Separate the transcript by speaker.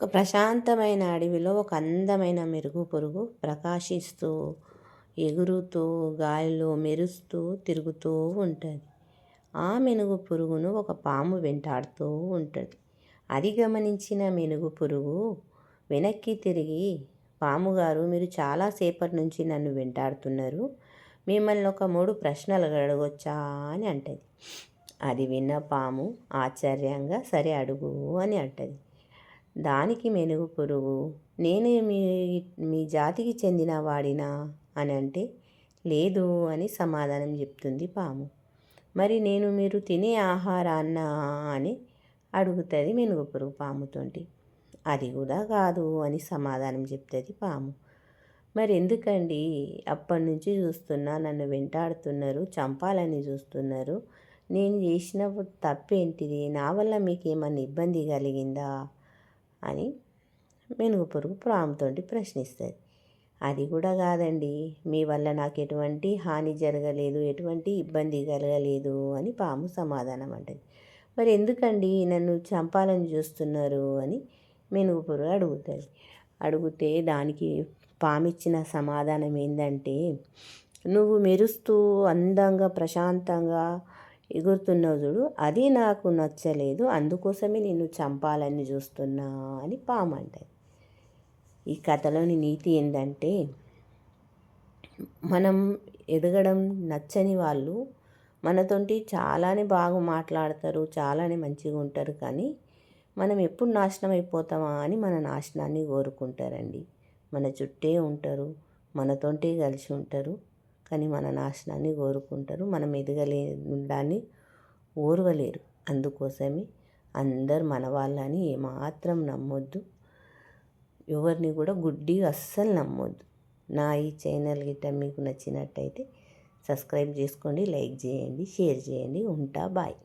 Speaker 1: ఒక ప్రశాంతమైన అడవిలో ఒక అందమైన మెరుగు పురుగు ప్రకాశిస్తూ, ఎగురుతూ, గాలిలో మెరుస్తూ తిరుగుతూ ఉంటుంది. ఆ మెనుగు పురుగును ఒక పాము వెంటాడుతూ ఉంటుంది. అది గమనించిన మెనుగు పురుగు వెనక్కి తిరిగి, పాముగారు మీరు చాలాసేపటి నుంచి నన్ను వెంటాడుతున్నారు, మిమ్మల్ని ఒక 3 ప్రశ్నలు అడగొచ్చా అని అంటది. అది విన్న పాము ఆశ్చర్యంగా సరే అడుగు అని అంటది. దానికి మెనుగు పురుగు, నేను మీ మీ జాతికి చెందిన వాడినా అని అంటే, లేదు అని సమాధానం చెప్తుంది పాము. మరి నేను మీరు తినే ఆహారాన్నా అని అడుగుతుంది మెనుగు పురుగు పాముతోటి. అది కూడా కాదు అని సమాధానం చెప్తుంది పాము. మరి ఎందుకండి అప్పటి నుంచి చూస్తున్నా నన్ను వెంటాడుతున్నారు, చంపాలని చూస్తున్నారు, నేను చేసినప్పుడు తప్పేంటిది, నా వల్ల మీకు ఏమన్నా ఇబ్బంది కలిగిందా అని మెనుగు పురుగు పాముతోటి ప్రశ్నిస్తుంది. అది కూడా కాదండి, మీ వల్ల నాకు ఎటువంటి హాని జరగలేదు, ఎటువంటి ఇబ్బంది కలగలేదు అని పాము సమాధానం అంటది. మరి ఎందుకండి నన్ను చంపాలని చూస్తున్నారు అని మెనుగు పురుగు అడుగుతుంది. అడిగితే దానికి పాము ఇచ్చిన సమాధానం ఏంటంటే, నువ్వు మెరుస్తూ అందంగా ప్రశాంతంగా ఎగురుతున్నావు చూడు, అది నాకు నచ్చలేదు, అందుకోసమే నిన్ను చంపాలని చూస్తున్నా అని పాము అంటది. ఈ కథలోని నీతి ఏంటంటే, మనం ఎదగడం నచ్చని వాళ్ళు మనతోటి చాలానే బాగా మాట్లాడతారు, చాలానే మంచిగా ఉంటారు, కానీ మనం ఎప్పుడు నాశనం అయిపోతామా అని మన నాశనాన్ని కోరుకుంటారండి. మన చుట్టే ఉంటారు, మనతోటే కలిసి ఉంటారు, కానీ మన నాశనాన్ని కోరుకుంటారు, మనం ఎదగలేదాన్ని ఓర్వలేరు. అందుకోసమే అందరు మన వాళ్ళని ఏమాత్రం నమ్మొద్దు, ఎవరిని కూడా గుడ్డిగా అస్సలు నమ్మొద్దు. నా ఈ ఛానల్ గిట్ట మీకు నచ్చినట్టయితే సబ్స్క్రైబ్ చేసుకోండి, లైక్ చేయండి, షేర్ చేయండి. ఉంటా, బాయ్.